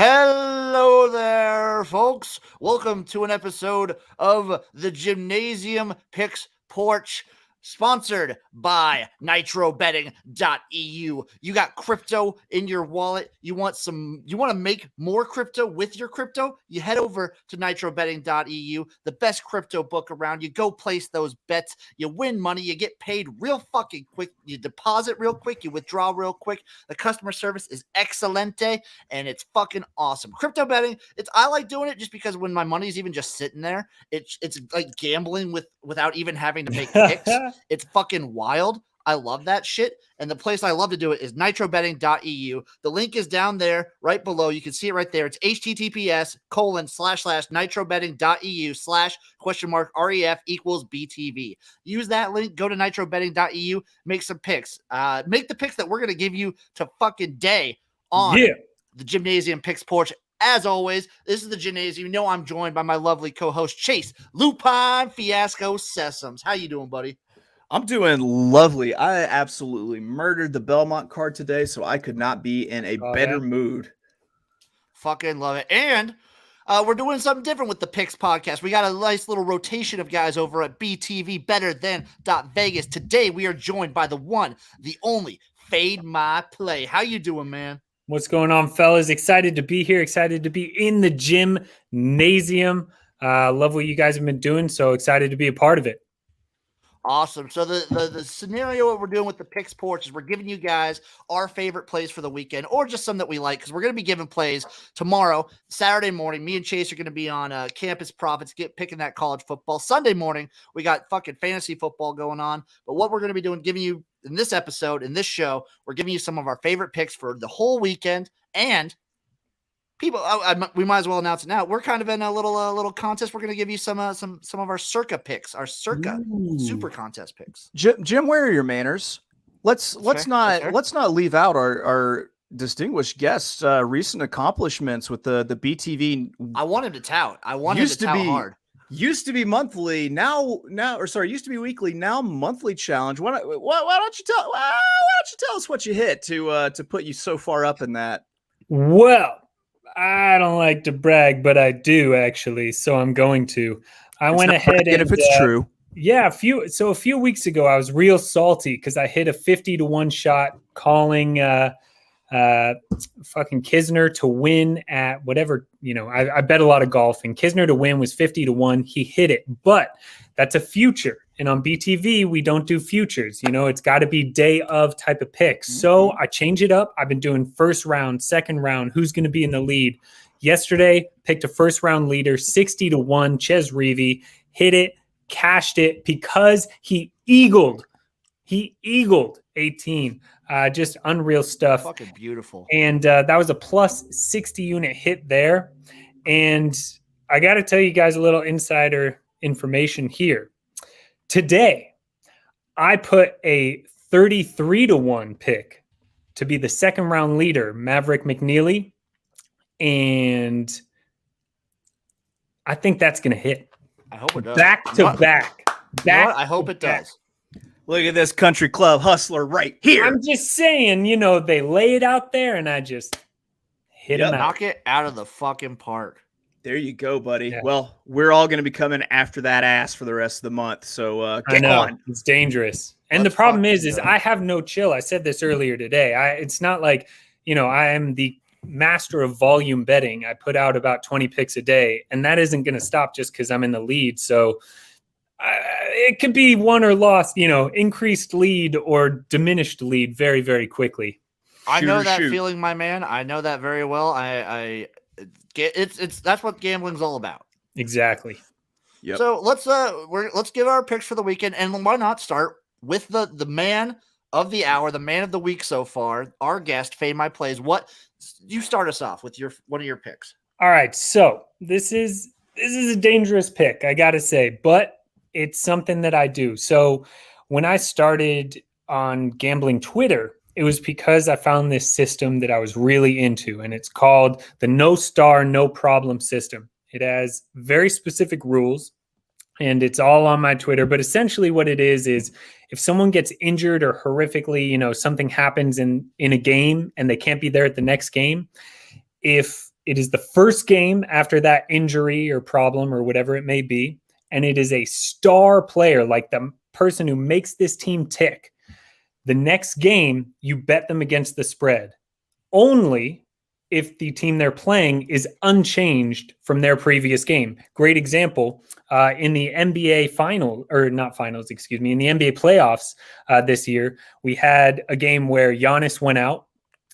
Hello there, folks. Welcome to an episode of the Jimnasium Picks Porch, sponsored by nitrobetting.eu. You got crypto in your wallet. You want to make more crypto with your crypto? You head over to nitrobetting.eu, the best crypto book around. You go place those bets. You win money. You get paid real fucking quick. You deposit real quick. You withdraw real quick. The customer service is excelente, and it's fucking awesome. Crypto betting, I like doing it just because when my money's even just sitting there, it's like gambling without even having to make picks. It's fucking wild. I love that shit. And the place I love to do it is nitrobetting.eu. The link is down there right below. You can see it right there. It's https://nitrobetting.eu/?ref equals BTV. Use that link. Go to nitrobetting.eu. Make some picks. Make the picks that we're going to give you to fucking day on the Jimnasium Picks Porch. As always, this is the Jimnasium. You know I'm joined by my lovely co-host, Chase, Lupine Fiasco, Sessoms. How you doing, buddy? I'm doing lovely. I absolutely murdered the Belmont card today, so I could not be in a better mood. Fucking love it. And we're doing something different with the Picks podcast. We got a nice little rotation of guys over at BTV Better Than Vegas. Today, we are joined by the one, the only, Fade My Play. How you doing, man? What's going on, fellas? Excited to be here. Excited to be in the Jimnasium. Love what you guys have been doing. So excited to be a part of it. Awesome. So the scenario what we're doing with the Picks Porch is we're giving you guys our favorite plays for the weekend, or just some that we like, because we're going to be giving plays tomorrow, Saturday morning. Me and Chase are going to be on Campus Profits, picking that college football. Sunday morning, we got fucking fantasy football going on. But what we're going to be doing, giving you in this episode, in this show, we're giving you some of our favorite picks for the whole weekend. And people, we might as well announce it now. We're kind of in a little contest. We're going to give you some of our circa picks, our circa super contest picks. Jim, where are your manners? Let's not leave out our distinguished guest's recent accomplishments with the BTV. I want him to tout. Hard. Used to be monthly, used to be weekly, now monthly challenge. Why don't you tell us what you hit to put you so far up in that? Well, I don't like to brag, but I do actually, so I'm going to. I went ahead and if it's true. Yeah, a few weeks ago I was real salty because I hit a 50-1 shot calling fucking Kisner to win at whatever, I bet a lot of golf, and Kisner to win was 50-1. He hit it, but that's a future. And on BTV, we don't do futures. It's got to be day of type of picks. So I change it up. I've been doing first round, second round, who's going to be in the lead. Yesterday, picked a first round leader, 60-1, Ches Reavy, hit it, cashed it because he eagled 18. Just unreal stuff. Fucking beautiful. And that was a plus 60 unit hit there. And I got to tell you guys a little insider information here. Today, I put a 33-1 pick to be the second round leader, Maverick McNeely. And I think that's going to hit. I hope it does. Back to back. I hope it does. Look at this country club hustler right here. I'm just saying, they lay it out there and I just hit him out. Knock it out of the fucking park. There you go, buddy. Yeah. Well, we're all going to be coming after that ass for the rest of the month. So get on. It's dangerous. And the problem is I have no chill. I said this earlier today. It's not like, I am the master of volume betting. I put out about 20 picks a day, and that isn't going to stop just because I'm in the lead. So it could be won or lost, increased lead or diminished lead very, very quickly. I know that feeling, my man. I know that very well. That's what gambling's all about. Exactly. Yep. So let's give our picks for the weekend, and why not start with the man of the hour, the man of the week so far, our guest, Fade My Plays. What you start us off with one of your picks? All right, so this is a dangerous pick, I gotta say, but it's something that I do. So when I started on gambling Twitter, it was because I found this system that I was really into, and it's called the No Star, No Problem system. It has very specific rules, and it's all on my Twitter. But essentially what it is if someone gets injured or horrifically, something happens in a game and they can't be there at the next game, if It is the first game after that injury or problem or whatever it may be. And it is a star player, like the person who makes this team tick. The next game, you bet them against the spread. Only if the team they're playing is unchanged from their previous game. Great example, in the NBA final, or not finals, excuse me, in the NBA playoffs this year, we had a game where Giannis went out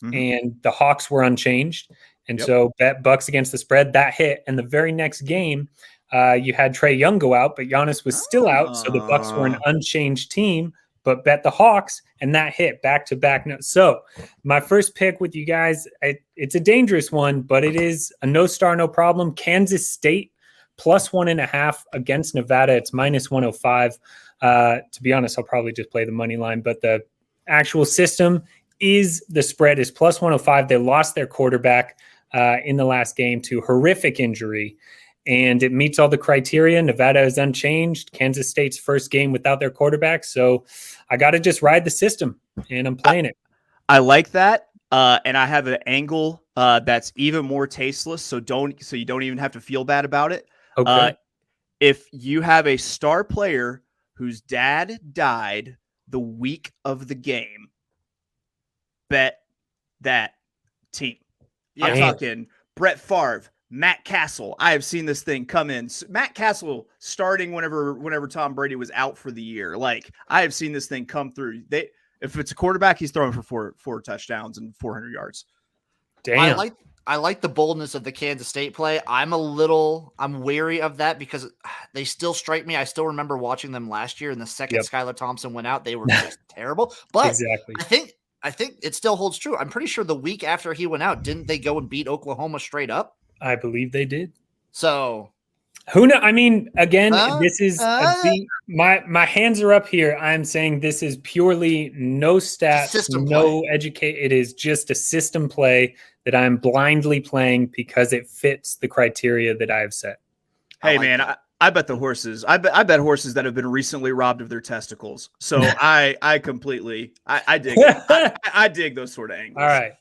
and the Hawks were unchanged. And so bet Bucks against the spread, that hit. And the very next game, you had Trae Young go out, but Giannis was still out. So the Bucks were an unchanged team, but bet the Hawks, and that hit back to back. So my first pick with you guys, it's a dangerous one, but it is a no star, no problem. Kansas State plus 1.5 against Nevada. It's minus 105. To be honest, I'll probably just play the money line, but the actual system is the spread is plus 105. They lost their quarterback in the last game to horrific injury, and it meets all the criteria. Nevada is unchanged. Kansas State's first game without their quarterback. So I got to just ride the system, and I'm playing it. I like that. And I have an angle that's even more tasteless. So you don't even have to feel bad about it. Okay. If you have a star player whose dad died the week of the game, bet that team. Yeah. I'm talking Brett Favre, Matt Castle. I have seen this thing come in. Matt Castle starting whenever Tom Brady was out for the year. Like, I have seen this thing come through. If it's a quarterback, he's throwing for four touchdowns and 400 yards. Damn. I like the boldness of the Kansas State play. I'm wary of that because they still strike me. I still remember watching them last year, and the second Skylar Thompson went out, they were just terrible. But exactly. I think it still holds true. I'm pretty sure the week after he went out, didn't they go and beat Oklahoma straight up? I believe they did. So who knows? I mean, again, this is my hands are up here. I'm saying this is purely no stats, no educate. It is just a system play that I'm blindly playing because it fits the criteria that I have set. Hey, man, I bet the horses. I bet horses that have been recently robbed of their testicles. So I completely I dig it. I dig those sort of angles. All right.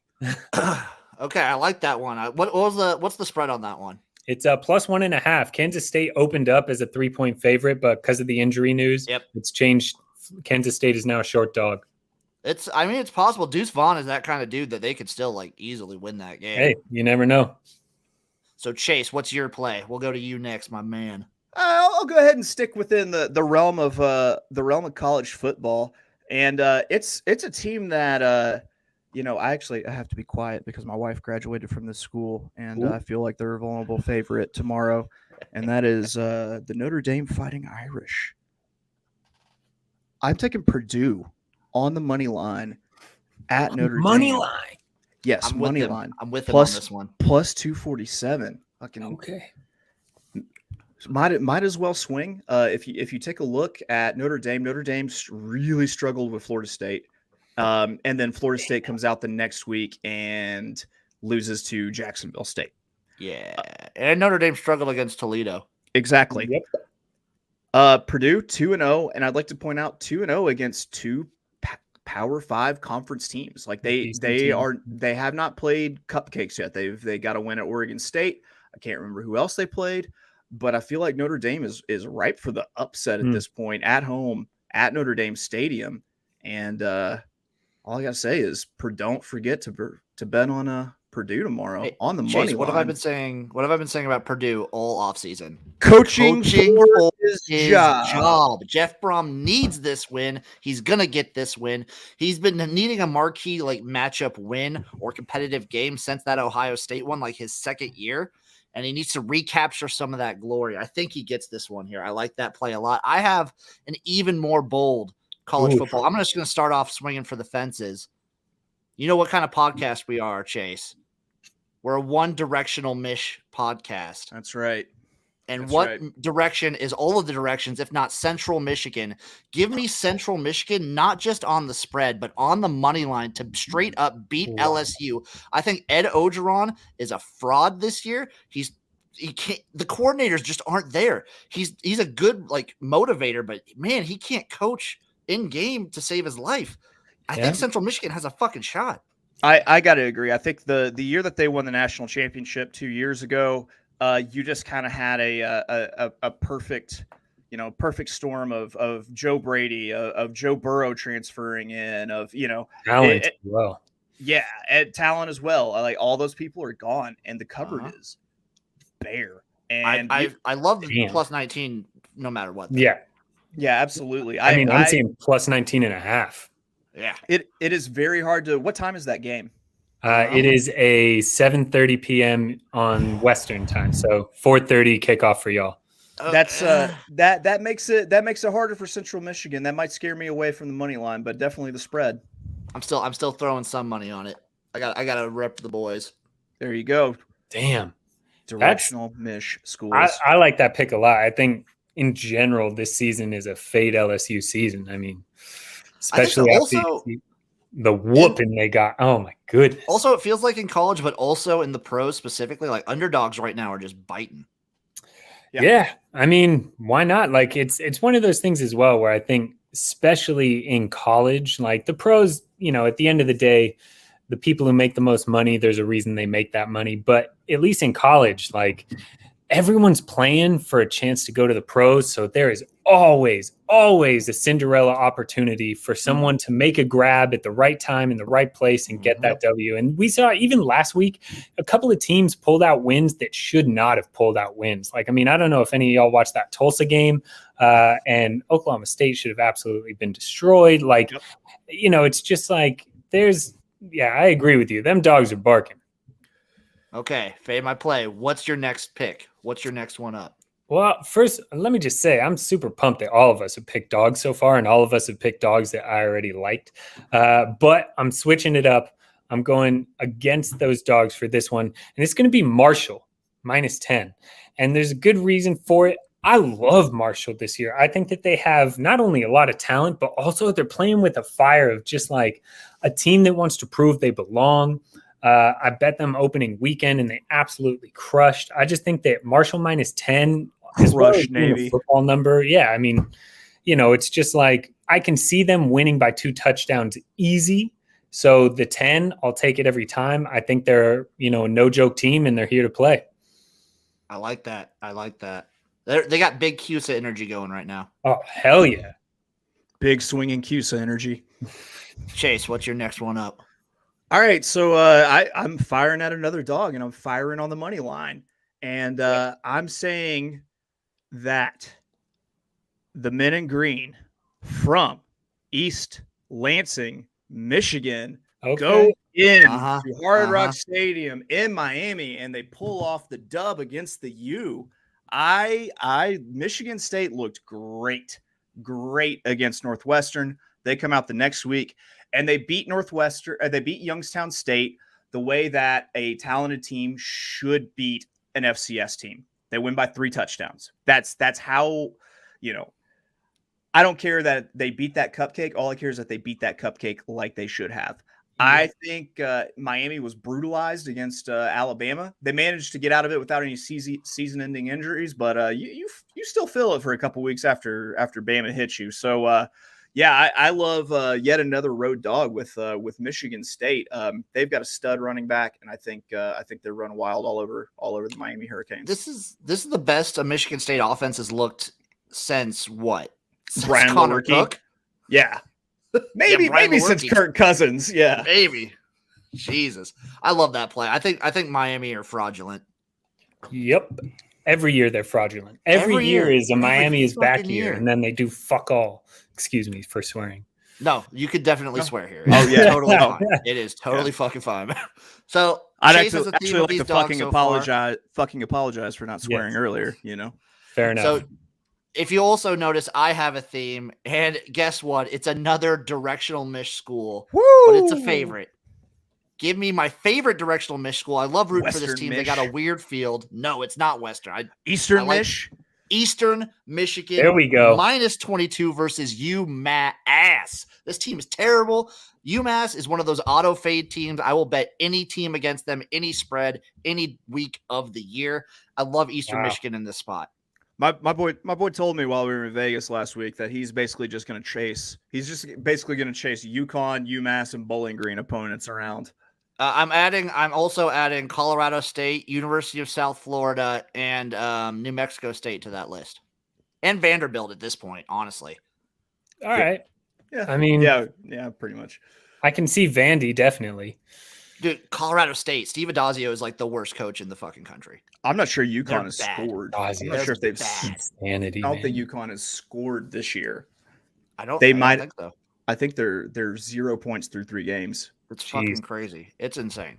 Okay, I like that one. What's the spread on that one? It's a plus 1.5. Kansas State opened up as a 3-point favorite, but because of the injury news, it's changed. Kansas State is now a short dog. It's possible. Deuce Vaughn is that kind of dude that they could still like easily win that game. Hey, you never know. So Chase, what's your play? We'll go to you next, my man. I'll go ahead and stick within the realm of college football, and it's a team that I have to be quiet because my wife graduated from this school, and I feel like they're a vulnerable favorite tomorrow, and that is the Notre Dame Fighting Irish. I'm taking Purdue on the money line at Notre Dame. Money line. Yes, money line. I'm with him on this one. Plus 247. Okay. Might as well swing. If you take a look at Notre Dame really struggled with Florida State. And then Florida State comes out the next week and loses to Jacksonville State. Yeah. And Notre Dame struggled against Toledo. Exactly. Yep. Purdue 2-0, and I'd like to point out 2-0 against two Power 5 conference teams. Like they have not played cupcakes yet. They got a win at Oregon State. I can't remember who else they played, but I feel like Notre Dame is ripe for the upset at this point at home at Notre Dame Stadium. And all I gotta say is, don't forget to bet on Purdue tomorrow on the money line. What have I been saying? What have I been saying about Purdue all offseason? Coaching for his job. Jeff Brom needs this win. He's gonna get this win. He's been needing a marquee matchup win or competitive game since that Ohio State one, his second year, and he needs to recapture some of that glory. I think he gets this one here. I like that play a lot. I have an even more bold college football. I'm just going to start off swinging for the fences. You know what kind of podcast we are, Chase? We're a one-directional Mish podcast. That's right. And direction is all of the directions, if not Central Michigan. Give me Central Michigan, not just on the spread, but on the money line to straight up beat LSU. I think Ed Ogeron is a fraud this year. He can't. The coordinators just aren't there. He's a good motivator, but man, he can't coach in game to save his life. I think Central Michigan has a fucking shot. I got to agree. I think the year that they won the national championship 2 years ago, you just kind of had a perfect, perfect storm of Joe Brady, of Joe Burrow transferring in, of Talent as well. Yeah, and talent as well. Like all those people are gone, and the cupboard is bare. And I love plus 19 no matter what. Though. Yeah, absolutely. I mean, I'm seeing plus 19.5. Yeah, it is very hard to. What time is that game? It is a 7:30 p.m. on Western time, so 4:30 kickoff for y'all. That's that makes it harder for Central Michigan. That might scare me away from the money line, but definitely the spread. I'm still throwing some money on it. I got to rep the boys. There you go. Damn, directional Mich schools. I like that pick a lot. I think in general this season is a fade LSU season. I mean, especially after the whooping they got. Oh my goodness. Also, it feels like in college, but also in the pros specifically, like underdogs right now are just biting. Yeah. I mean, why not? Like it's one of those things as well where I think, especially in college, like the pros, at the end of the day, the people who make the most money, there's a reason they make that money. But at least in college, like everyone's playing for a chance to go to the pros. So there is always a Cinderella opportunity for someone to make a grab at the right time in the right place and get that W. And we saw even last week, a couple of teams pulled out wins that should not have pulled out wins. Like, I mean, I don't know if any of y'all watched that Tulsa game, and Oklahoma State should have absolutely been destroyed. Like, it's just like I agree with you. Them dogs are barking. Okay, fade my play. What's your next pick? What's your next one up? Well, first, let me just say I'm super pumped that all of us have picked dogs so far, and all of us have picked dogs that I already liked. But I'm switching it up. I'm going against those dogs for this one, and it's going to be Marshall minus 10. And there's a good reason for it. I love Marshall this year. I think that they have not only a lot of talent, but also they're playing with a fire of just like a team that wants to prove they belong. I bet them opening weekend, and they absolutely crushed. I just think that Marshall minus 10 is a football number. Yeah, I mean, it's just like I can see them winning by 2 touchdowns easy. So the 10, I'll take it every time. I think they're, a no-joke team, and they're here to play. I like that. They got big CUSA energy going right now. Oh, hell yeah. Big swinging CUSA energy. Chase, what's your next one up? All right, so I'm firing at another dog, and I'm firing on the money line. And I'm saying that the men in green from East Lansing, Michigan, go in to Hard Rock Stadium in Miami, and they pull off the dub against the U. Michigan State looked great against Northwestern. They come out the next week, and they beat they beat Youngstown State the way that a talented team should beat an FCS team. They win by 3 touchdowns. That's how, I don't care that they beat that cupcake. All I care is that they beat that cupcake like they should have. I think Miami was brutalized against Alabama. They managed to get out of it without any season-ending injuries, but you still feel it for a couple weeks after Bama hits you. So I love yet another road dog with Michigan State. They've got a stud running back, and I think they're running wild all over the Miami Hurricanes. This is the best a Michigan State offense has looked since what? Since Brian Connor Lewerke? Cook? Yeah. Maybe since Kirk Cousins. Yeah. Maybe. Jesus. I love that play. I think Miami are fraudulent. Yep. Every year they're fraudulent. Every year is a Miami is back year, and then they do fuck all. Excuse me for swearing. No, you could definitely swear here. Oh yeah, totally fine. It is totally fucking fine. So I'd actually like to fucking apologize for not swearing earlier. Fair enough. So if you also notice, I have a theme, and guess what? It's another directional Mich school, but it's a favorite. Give me my favorite directional Mich school. I love rooting for this team. They got a weird field. No, it's not Western. Eastern Mich. Eastern Michigan. There we go. Minus 22 versus UMass. This team is terrible. UMass is one of those auto fade teams. I will bet any team against them, any spread, any week of the year. I love Eastern Michigan in this spot. My boy told me while we were in Vegas last week that he's basically just going to chase. He's just basically going to chase UConn, UMass, and Bowling Green opponents around. I'm also adding Colorado State, University of South Florida, and New Mexico State to that list, and Vanderbilt at this point. Honestly, All right. Yeah. I mean, yeah, pretty much. I can see Vandy definitely. dude, Colorado State. Steve Adazio is like the worst coach in the fucking country. I'm not sure UConn They're has bad. scored. Adazio I'm not sure if they've. bad. Insanity, I don't man. think UConn has scored this year. I don't think so. I think they're 0 points through 3 games. It's fucking crazy. It's insane.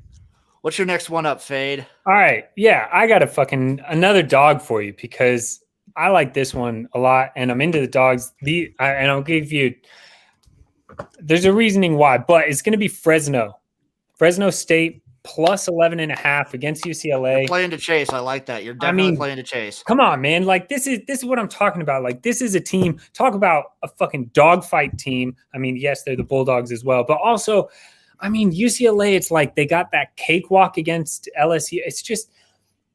What's your next one up, Fade? All right. Yeah, I got another dog for you because I like this one a lot and I'm into the dogs. And I'll give you, there's a reasoning why, but it's going to be Fresno State plus 11.5 against UCLA. You're playing to chase. I like that. You're definitely playing to chase. Come on, man. Like this is what I'm talking about. Like this is a team. Talk about a fucking dogfight team. I mean, yes, they're the Bulldogs as well, but also, I mean, UCLA, it's like they got that cakewalk against LSU. It's just,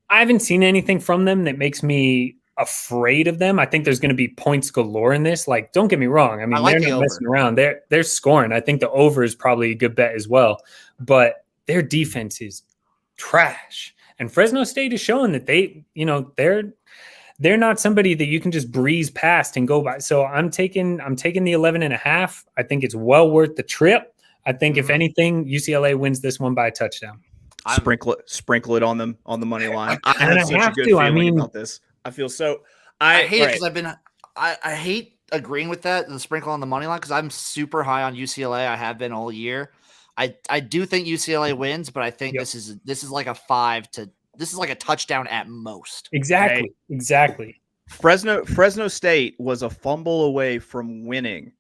I haven't seen anything from them that makes me afraid of them. I think there's going to be points galore in this. Like, don't get me wrong. I mean, they're not messing around. They're scoring. I think the over is probably a good bet as well. But their defense is trash. And Fresno State is showing that they're not somebody that you can just breeze past and go by. So I'm taking the 11.5. I think it's well worth the trip. I think if anything, UCLA wins this one by a touchdown. Sprinkle it on them on the money line. I have such a good feeling about this. I feel so. I hate it because I hate agreeing with that, the sprinkle on the money line, because I'm super high on UCLA. I have been all year. I do think UCLA wins, but I think this is like a 5 to this is like a touchdown at most. Exactly. Fresno State was a fumble away from winning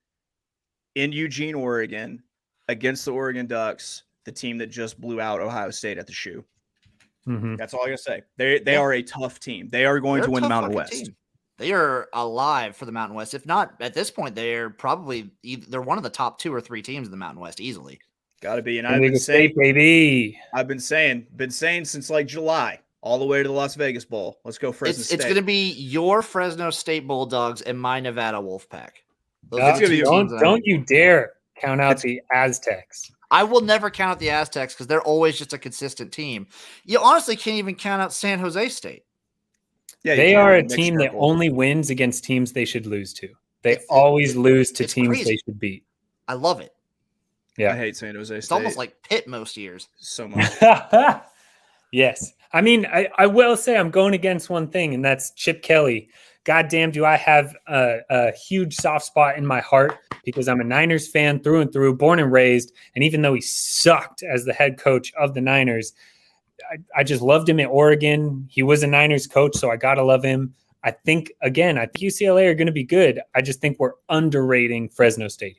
in Eugene, Oregon, against the Oregon Ducks, the team that just blew out Ohio State at the shoe. Mm-hmm. That's all I gotta say. They are a tough team. They are going to win the Mountain West. Team. They are alive for the Mountain West. If not, at this point, they're probably they're one of the top 2 or 3 teams in the Mountain West easily. Got to be. And I've been saying since like July, all the way to the Las Vegas Bowl. Let's go Fresno State. It's going to be your Fresno State Bulldogs and my Nevada Wolfpack. Don't you dare count out the Aztecs. I will never count out the Aztecs because they're always just a consistent team. You honestly can't even count out San Jose State. Yeah, they are a team that only wins against teams they should lose to. They always lose to teams crazy. They should beat. I love it. Yeah, I hate San Jose State. It's almost like Pitt most years. So much. Yes. I mean, I will say I'm going against one thing, and that's Chip Kelly. God damn, do I have a huge soft spot in my heart because I'm a Niners fan through and through, born and raised. And even though he sucked as the head coach of the Niners, I just loved him at Oregon. He was a Niners coach, so I got to love him. I think UCLA are going to be good. I just think we're underrating Fresno State.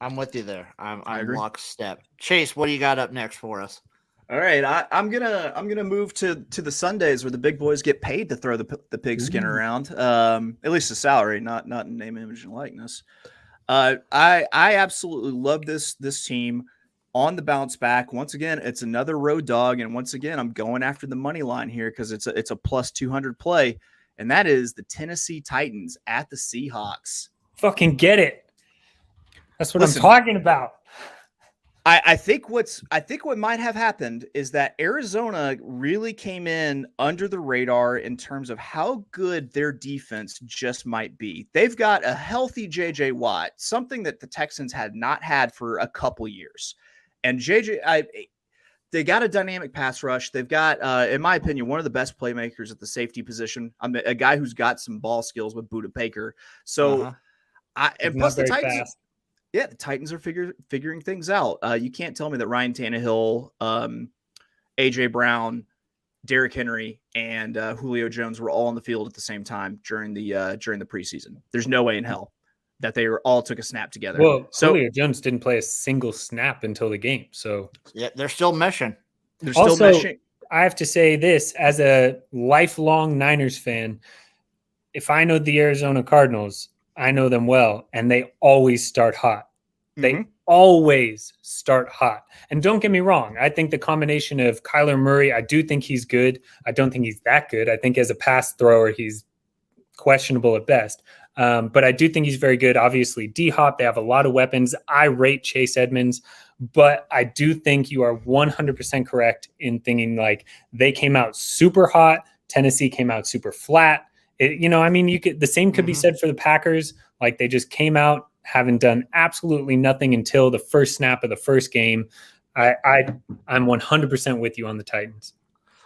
I'm with you there. I'm lockstep. Chase, what do you got up next for us? All right, I'm gonna move to the Sundays where the big boys get paid to throw the pigskin around. At least the salary, not in name, image, and likeness. I absolutely love this team on the bounce back. Once again, it's another road dog, and once again, I'm going after the money line here because it's a plus 200 play, and that is the Tennessee Titans at the Seahawks. Fucking get it. That's what I'm talking about. I think what might have happened is that Arizona really came in under the radar in terms of how good their defense just might be. They've got a healthy JJ Watt, something that the Texans had not had for a couple years. And they got a dynamic pass rush. They've got, in my opinion, one of the best playmakers at the safety position. I'm a guy who's got some ball skills with Budda Baker. So, and plus the Titans. Fast. Yeah, the Titans are figuring things out. You can't tell me that Ryan Tannehill, A.J. Brown, Derrick Henry, and Julio Jones were all on the field at the same time during the preseason. There's no way in hell that they all took a snap together. Well, Julio Jones didn't play a single snap until the game. So yeah, they're still meshing. I have to say this as a lifelong Niners fan. If I know the Arizona Cardinals, I know them well, and they always start hot. They always start hot. And don't get me wrong. I think the combination of Kyler Murray, I do think he's good. I don't think he's that good. I think as a pass thrower, he's questionable at best. But I do think he's very good. Obviously, D-Hop, they have a lot of weapons. I rate Chase Edmonds But I do think you are 100% correct in thinking like they came out super hot. Tennessee came out super flat. The same could be said for the Packers. Like they just came out having done absolutely nothing until the first snap of the first game. I'm 100% with you on the Titans.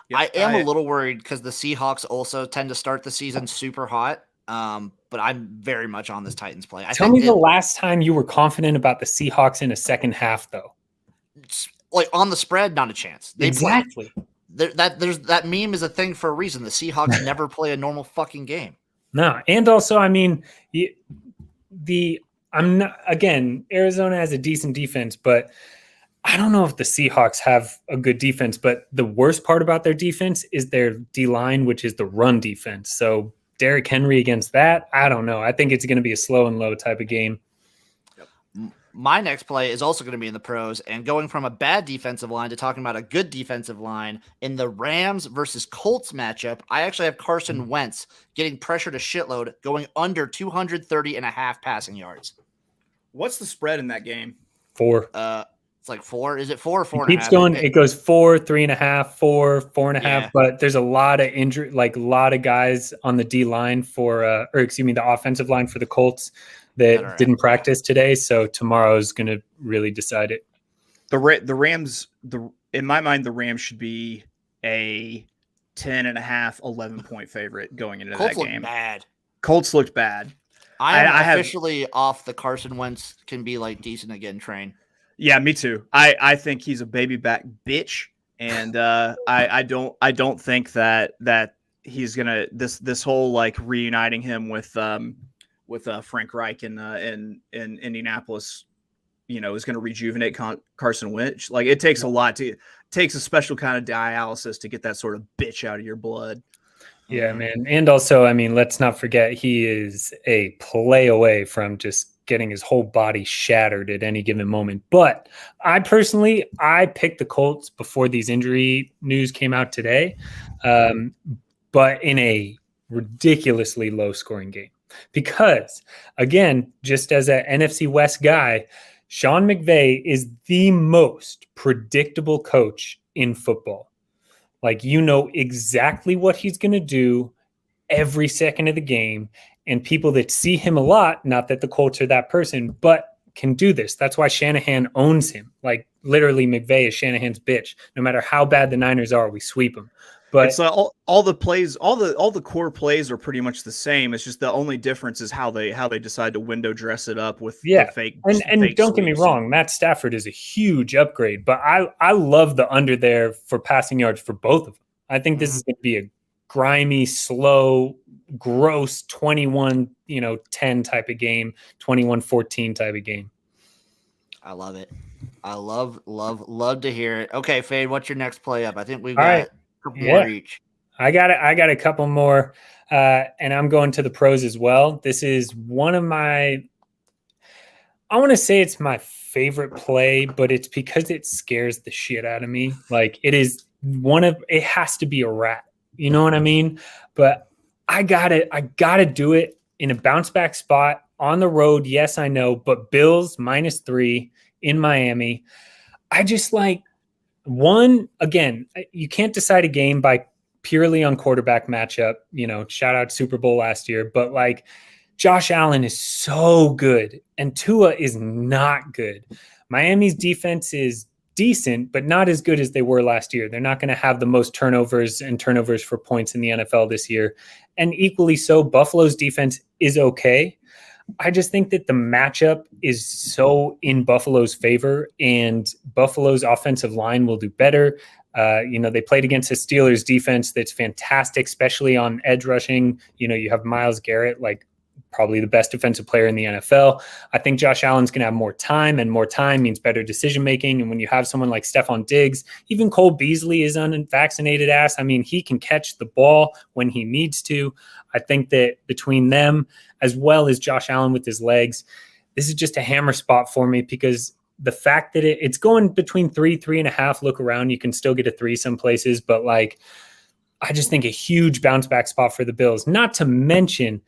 Yep, I am a little worried because the Seahawks also tend to start the season super hot. But I'm very much on this Titans play. Tell me the last time you were confident about the Seahawks in a second half, though. Like on the spread, not a chance. Exactly. That meme is a thing for a reason. The Seahawks never play a normal fucking game. No, and also, I mean, Arizona has a decent defense, but I don't know if the Seahawks have a good defense. But the worst part about their defense is their D-line, which is the run defense. So Derrick Henry against that, I don't know. I think it's going to be a slow and low type of game. My next play is also going to be in the pros, and going from a bad defensive line to talking about a good defensive line in the Rams versus Colts matchup. I actually have Carson Wentz getting pressured a shitload, going under 230.5 passing yards. What's the spread in that game? 4. It's like 4. Is it 4 or 4.5? Keeps going. It goes 4, 3.5, 4, 4.5. But there's a lot of injury, like a lot of guys on the D line the offensive line for the Colts that didn't practice today. So tomorrow is going to really decide it. The Rams, in my mind, the Rams should be a 10.5, 11-point favorite going into Colts that game. Looked bad. Colts looked bad. I'm officially off the Carson Wentz can be like decent again train. Yeah, me too. I think he's a baby back bitch, and I don't think that he's gonna this whole like reuniting him with Frank Reich in Indianapolis, is gonna rejuvenate Carson Wentz. Like it takes takes a special kind of dialysis to get that sort of bitch out of your blood. Yeah, man. And also, I mean, let's not forget he is a play away from just getting his whole body shattered at any given moment. But I picked the Colts before these injury news came out today, but in a ridiculously low scoring game. Because, again, just as an NFC West guy, Sean McVay is the most predictable coach in football. Like, exactly what he's going to do every second of the game. And people that see him a lot, not that the Colts are that person, but can do this. That's why Shanahan owns him. Like literally McVay is Shanahan's bitch. No matter how bad the Niners are, we sweep them. But it's all the plays, all the core plays are pretty much the same. It's just the only difference is how they decide to window dress it up with the fake. And fake don't get me wrong, Matt Stafford is a huge upgrade, but I love the under there for passing yards for both of them. I think this is going to be a grimy, slow, gross 21-10 type of game, 21-14 type of game. I love it. I love to hear it. Okay, Fade, what's your next play up? I think we've got a couple more each. I got a couple more, and I'm going to the pros as well. This is one of I want to say it's my favorite play, but it's because it scares the shit out of me. Like it has to be a rat. You know what I mean? But I gotta do it in a bounce back spot on the road. Yes, I know, but Bills -3 in Miami. I just again, you can't decide a game by purely on quarterback matchup, shout out Super Bowl last year, but like Josh Allen is so good and Tua is not good. Miami's defense is decent, but not as good as they were last year. They're not going to have the most turnovers for points in the NFL this year. And equally so, Buffalo's defense is okay. I just think that the matchup is so in Buffalo's favor, and Buffalo's offensive line will do better. They played against the Steelers defense that's fantastic, especially on edge rushing. You have Myles Garrett, like probably the best defensive player in the NFL. I think Josh Allen's going to have more time, and more time means better decision-making. And when you have someone like Stephon Diggs, even Cole Beasley is unvaccinated ass. I mean, he can catch the ball when he needs to. I think that between them, as well as Josh Allen with his legs, this is just a hammer spot for me because the fact that it's going between 3.5, look around, you can still get a 3 some places, but like, I just think a huge bounce back spot for the Bills, not to mention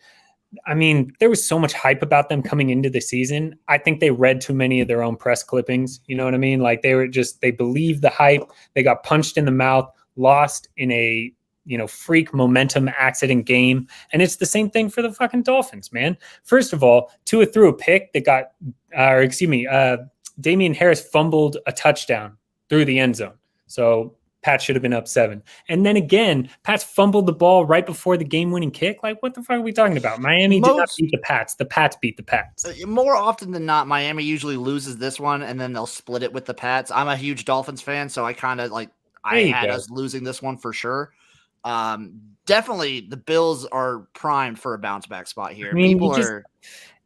I mean, there was so much hype about them coming into the season. I think they read too many of their own press clippings. You know what I mean? Like they believed the hype. They got punched in the mouth, lost in a, freak momentum accident game. And it's the same thing for the fucking Dolphins, man. First of all, Tua threw a pick that got, Damian Harris fumbled a touchdown through the end zone. So Pat should have been up 7. And then again, Pats fumbled the ball right before the game-winning kick. Like, what the fuck are we talking about? Miami did not beat the Pats. The Pats beat the Pats. More often than not, Miami usually loses this one, and then they'll split it with the Pats. I'm a huge Dolphins fan, so I kind of had us losing this one for sure. Definitely, the Bills are primed for a bounce-back spot here. I mean,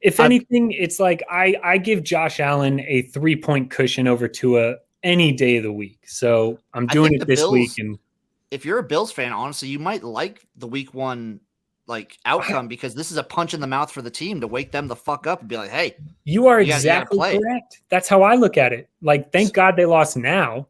if anything, it's like I give Josh Allen a 3-point cushion over Tua any day of the week. So I'm doing it this week. And if you're a Bills fan, honestly, you might like the week 1 outcome because this is a punch in the mouth for the team to wake them the fuck up and be like, hey, you are exactly correct. That's how I look at it. Like, thank God they lost now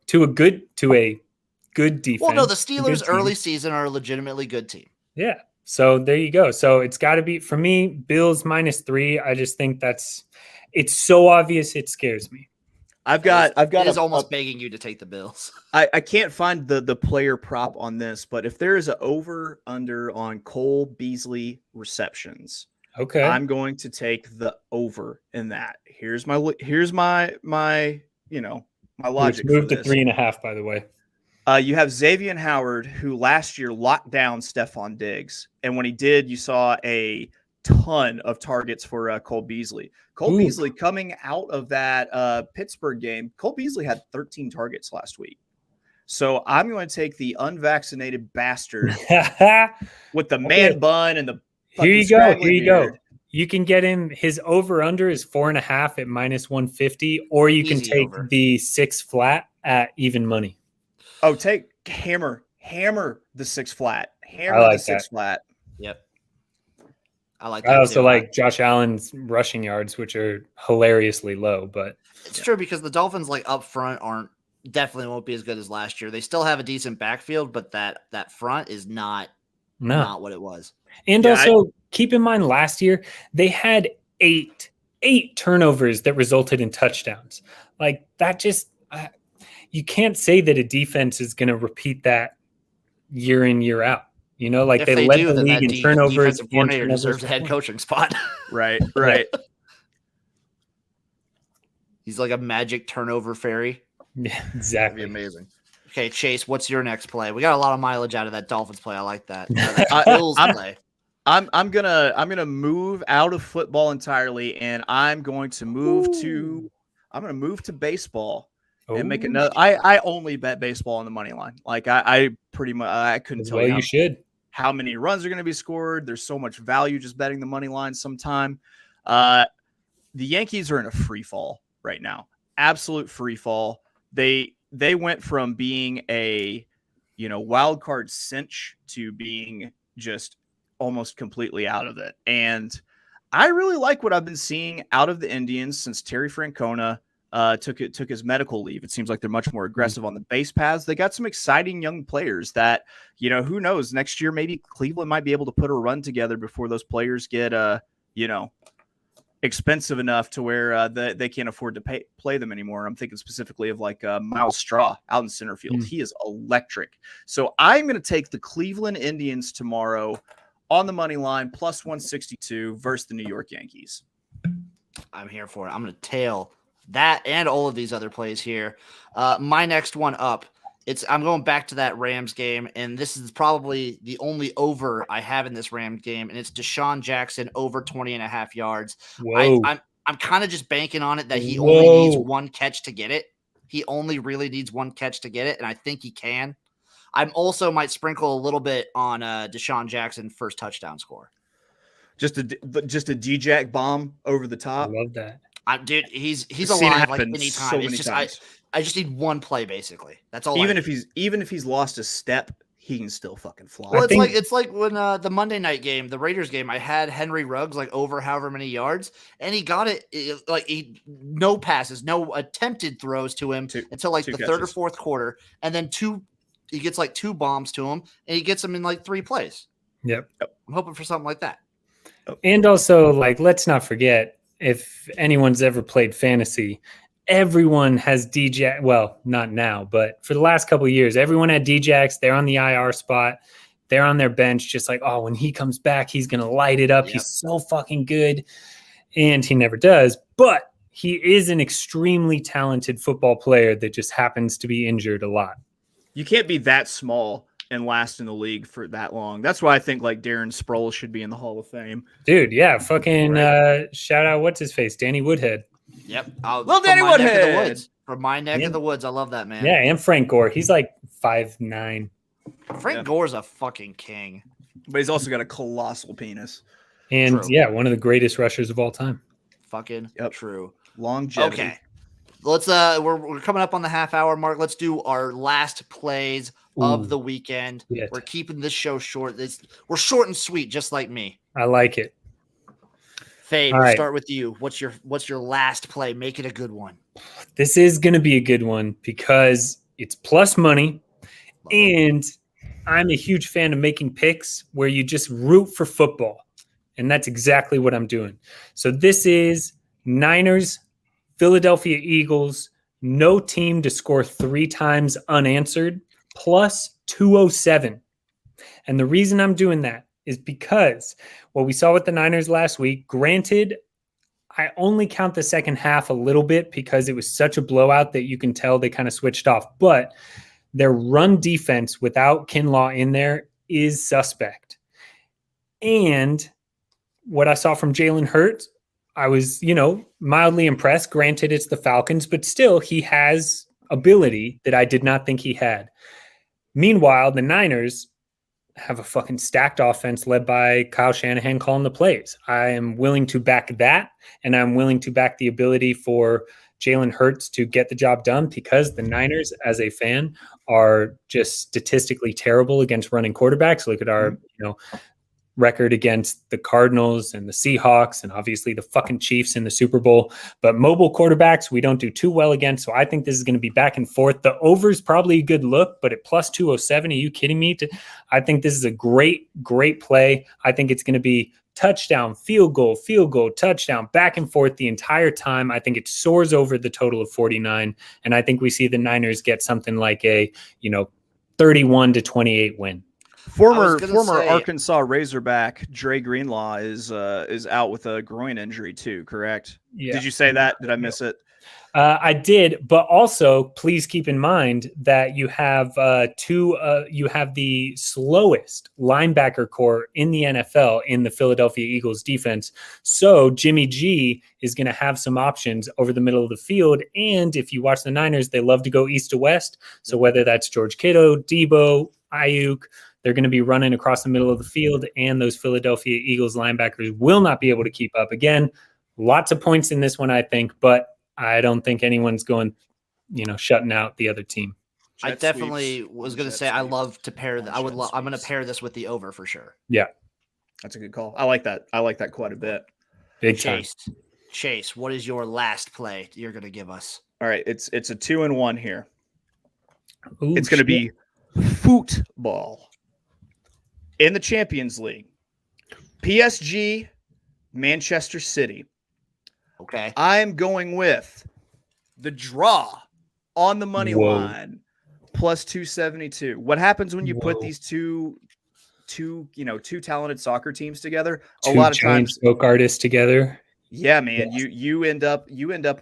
to a good defense. Well, no, the Steelers early season are a legitimately good team. Yeah. So there you go. So it's got to be, for me, Bills -3. I just think it's so obvious. It scares me. I've got. It is almost begging you to take the Bills. I can't find the player prop on this, but if there is an over under on Cole Beasley receptions, okay, I'm going to take the over in that. Here's my my logic. It's moved to 3.5, by the way. You have Xavier Howard, who last year locked down Stephon Diggs, and when he did, you saw a ton of targets for Cole Beasley. Cole Beasley coming out of that Pittsburgh game, Cole Beasley had 13 targets last week. So I'm going to take the unvaccinated bastard with the man bun and the Here you go. You can get him. His over-under is 4.5 at -150, or you can take the 6 flat at even money. Oh, take hammer the 6 flat. Hammer the 6 flat. Yep. I like that. I also like Josh Allen's rushing yards, which are hilariously low, but it's true because the Dolphins up front definitely won't be as good as last year. They still have a decent backfield, but that front is not what it was. And also keep in mind last year they had 8 turnovers that resulted in touchdowns. Like that just you can't say that a defense is going to repeat that year in, year out. They led the league in turnovers. Defensive coordinator deserves a head coaching spot. Right. He's like a magic turnover fairy. Yeah, exactly. That'd be amazing. Okay, Chase, what's your next play? We got a lot of mileage out of that Dolphins play. I like that. Bills play. I'm gonna move out of football entirely, and I'm going to move to baseball. And make another. I only bet baseball on the money line. Like I pretty much I couldn't tell you. You should. How many runs are going to be scored? There's so much value just betting the money line. Sometime, the Yankees are in a free fall right now. Absolute free fall. They went from being a wild card cinch to being just almost completely out of it. And I really like what I've been seeing out of the Indians since Terry Francona took his medical leave. It seems like they're much more aggressive on the base paths. They got some exciting young players that, who knows, next year maybe Cleveland might be able to put a run together before those players get, expensive enough to where they can't afford to play them anymore. I'm thinking specifically of Miles Straw out in center field. He is electric. So I'm going to take the Cleveland Indians tomorrow on the money line plus 162 versus the New York Yankees. I'm here for it. I'm going to tail that and all of these other plays here. My next one up, I'm going back to that Rams game, and this is probably the only over I have in this Rams game, and it's Deshaun Jackson over 20.5 yards. I'm kind of just banking on it that he only needs one catch to get it. He only really needs one catch to get it, and I think he can. I'm also might sprinkle a little bit on Deshaun Jackson first touchdown score. Just a D-Jack bomb over the top. I love that. Dude, he's alive like anytime. It's just I just need one play basically. That's all. Even if he's lost a step, he can still fucking fly. Well, it's like when the Monday night game, the Raiders game, I had Henry Ruggs over however many yards, and he got it no passes, no attempted throws to him until the third or fourth quarter, and then he gets 2 bombs to him, and he gets them in 3 plays. Yep. I'm hoping for something like that. And also, like, let's not forget, if anyone's ever played fantasy, everyone has DJ. Well, not now, but for the last couple of years, everyone had DJs. They're on the IR spot. They're on their bench, just like, oh, when he comes back, he's going to light it up. Yep. He's so fucking good. And he never does. But he is an extremely talented football player that just happens to be injured a lot. You can't be that small and last in the league for that long. That's why I think like Darren Sproles should be in the Hall of Fame. Dude, yeah, fucking shout out what's his face, Danny Woodhead. Yep. Well, Danny Woodhead. From my neck of the woods. I love that, man. Yeah, and Frank Gore. He's like 5'9". Frank Gore's a fucking king. But he's also got a colossal penis. And one of the greatest rushers of all time. Fucking true. Longevity. Okay. Let's we're coming up on the half hour mark. Let's do our last plays of the weekend. Yeah. We're keeping this show short. We're short and sweet, just like me. I like it. Faye, we'll start with you. What's your last play? Make it a good one. This is going to be a good one because it's plus money, and I'm a huge fan of making picks where you just root for football, and that's exactly what I'm doing. So this is Niners, Philadelphia Eagles, no team to score 3 times unanswered, plus 207. And the reason I'm doing that is because what we saw with the Niners last week, granted, I only count the second half a little bit because it was such a blowout that you can tell they kind of switched off. But their run defense without Kinlaw in there is suspect. And what I saw from Jalen Hurts, I was, mildly impressed. Granted, it's the Falcons, but still he has ability that I did not think he had. Meanwhile, the Niners have a fucking stacked offense led by Kyle Shanahan calling the plays. I am willing to back that, and I'm willing to back the ability for Jalen Hurts to get the job done because the Niners, as a fan, are just statistically terrible against running quarterbacks. Look at our, record against the Cardinals and the Seahawks and obviously the fucking Chiefs in the Super Bowl. But mobile quarterbacks, we don't do too well against. So I think this is going to be back and forth. The over is probably a good look, but at plus 207, are you kidding me? I think this is a great, great play. I think it's going to be touchdown, field goal, touchdown, back and forth the entire time. I think it soars over the total of 49. And I think we see the Niners get something like a, 31-28 win. Former Arkansas Razorback Dre Greenlaw is out with a groin injury too, correct? Yeah. Did you say that? Did I miss it? I did, but also please keep in mind that you have you have the slowest linebacker core in the NFL in the Philadelphia Eagles defense. So Jimmy G is going to have some options over the middle of the field. And if you watch the Niners, they love to go east to west. So whether that's George Kittle, Debo, Ayuk, they're going to be running across the middle of the field, and those Philadelphia Eagles linebackers will not be able to keep up. Again, lots of points in this one, I think, but I don't think anyone's going, shutting out the other team. I definitely was going to say I love to pair that. I'm going to pair this with the over for sure. Yeah, that's a good call. I like that. I like that quite a bit. Big time. Chase, what is your last play you're going to give us? All right, it's a 2-1 here. Ooh, it's going to be football. In the Champions League, PSG, Manchester City. Okay. I'm going with the draw on the money line plus 272. What happens when you put these two talented soccer teams together? A lot of times, folk artists together. Yeah, man. Yeah. You end up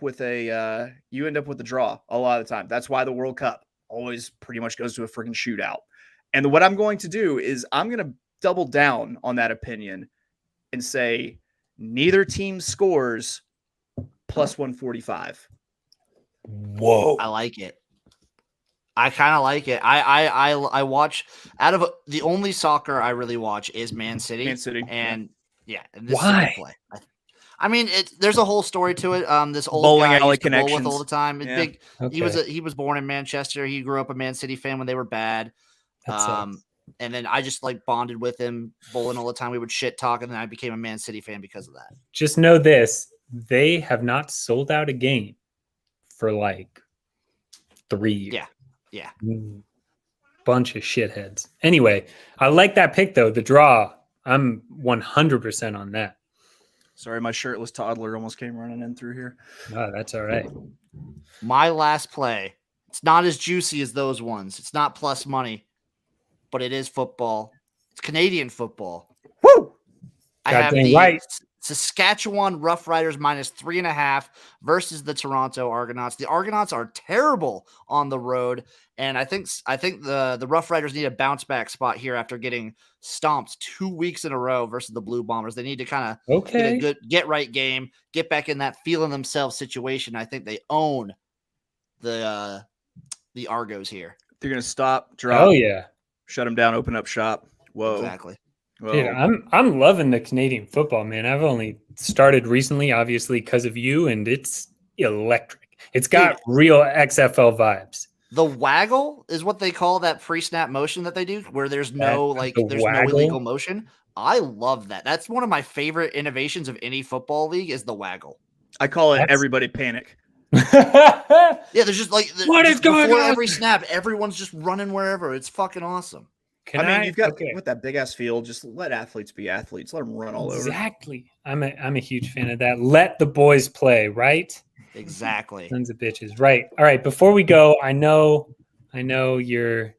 with a draw a lot of the time. That's why the World Cup always pretty much goes to a freaking shootout. And what I'm going to do is I'm going to double down on that opinion and say neither team scores plus 145. Whoa. I like it. I kind of like it. I watch out of the only soccer I really watch is Man City. And this why? Is a play. I mean, there's a whole story to it. This old bowling guy alley used to bowl connections with all the time. Yeah. Big. Okay. He was born in Manchester. He grew up a Man City fan when they were bad. And then I just bonded with him bowling all the time. We would shit talk, and then I became a Man City fan because of that. Just know this: they have not sold out a game for 3 years. Yeah. Bunch of shitheads. Anyway, I like that pick though. The draw I'm 100% on that. Sorry, my shirtless toddler almost came running in through here. Oh, that's all right. My last play. It's not as juicy as those ones. It's not plus money, but it is football. It's Canadian football. Woo! I have Goddamn the right. Saskatchewan Roughriders -3.5 versus the Toronto Argonauts. The Argonauts are terrible on the road, and I think the Roughriders need a bounce back spot here after getting stomped 2 weeks in a row versus the Blue Bombers. They need to kind of get a good get right game, get back in that feeling themselves situation. I think they own the Argos here. They're gonna stop, drop. Oh yeah, shut them down, open up shop. Whoa, Exactly. Whoa. Dude, I'm loving the Canadian football, man. I've only started recently, obviously because of you, and it's electric. It's got real XFL vibes. The waggle is what they call that pre-snap motion that they do, where there's no no illegal motion. I love that. That's one of my favorite innovations of any football league is the waggle. I call it everybody panic. Yeah, there's just like what is going on? Every snap, everyone's just running wherever. It's fucking awesome. You've got with that big ass field. Just let athletes be athletes. Let them run all over. Exactly. I'm a huge fan of that. Let the boys play, right? Exactly. Sons of bitches. Right. All right. Before we go, I know we're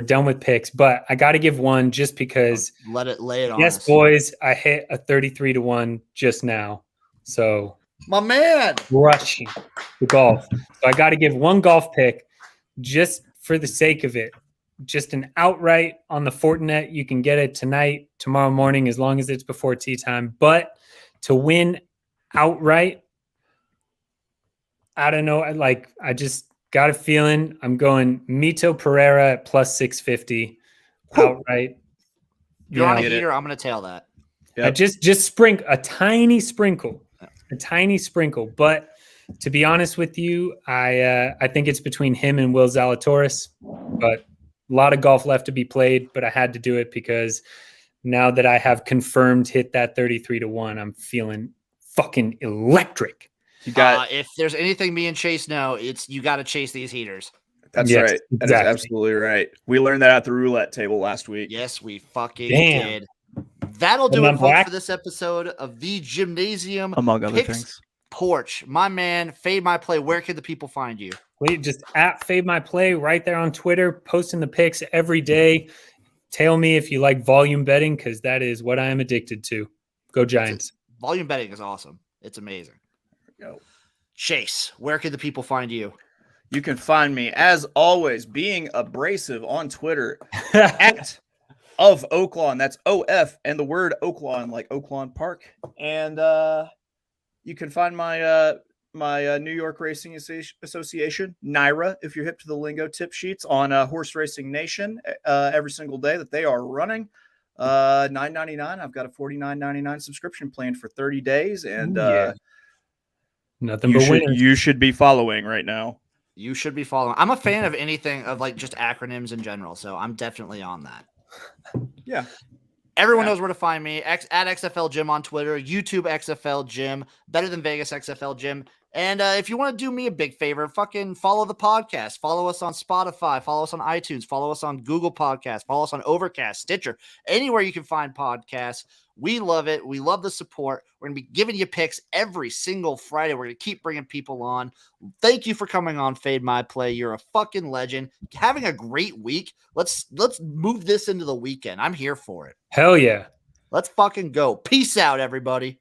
done with picks, but I got to give one just because. Lay it on. Yes, boys. I hit a 33-1 just now. So. My man. Rushing the golf. So I got to give one golf pick just for the sake of it. Just an outright on the Fortinet. You can get it tonight, tomorrow morning, as long as it's before tea time. But to win outright, I don't know. I just got a feeling I'm going Mito Pereira at plus 650 outright. You're on a heater. I'm going to tail that. Yep. Just sprinkle a tiny sprinkle. But to be honest with you, I think it's between him and Will Zalatoris. But a lot of golf left to be played, but I had to do it because now that I have confirmed hit that 33-1, I'm feeling fucking electric. You got if there's anything me and Chase know, it's you got to chase these heaters. That's right. Exactly. That is absolutely right. We learned that at the roulette table last week. Yes, we fucking did. That'll do it, folks, for this episode of the Jimnasium. Among other things. Porch, my man, Fade My Play. Where can the people find you? Wait, just at Fade My Play right there on Twitter, posting the picks every day. Tell me if you like volume betting because that is what I am addicted to. Go Giants. Volume betting is awesome. It's amazing. Go. Chase, where can the people find you? You can find me, as always, being abrasive on Twitter at of Oaklawn. That's OF and the word Oaklawn, like Oaklawn Park. And you can find my New York Racing Association, NYRA, if you're hip to the lingo, tip sheets on Horse Racing Nation every single day that they are running. $9.99. I've got a $49.99 subscription plan for 30 days. And nothing but winners. You should be following right now. You should be following. I'm a fan of anything of like just acronyms in general, so I'm definitely on that. Yeah. Everyone knows where to find me. At XFL Jim on Twitter, YouTube XFL Jim, Better Than Vegas XFL Jim. And if you want to do me a big favor, fucking follow the podcast. Follow us on Spotify. Follow us on iTunes. Follow us on Google Podcasts. Follow us on Overcast, Stitcher, anywhere you can find podcasts. We love it. We love the support. We're going to be giving you picks every single Friday. We're going to keep bringing people on. Thank you for coming on Fade My Play. You're a fucking legend. Having a great week. Let's move this into the weekend. I'm here for it. Hell yeah. Let's fucking go. Peace out, everybody.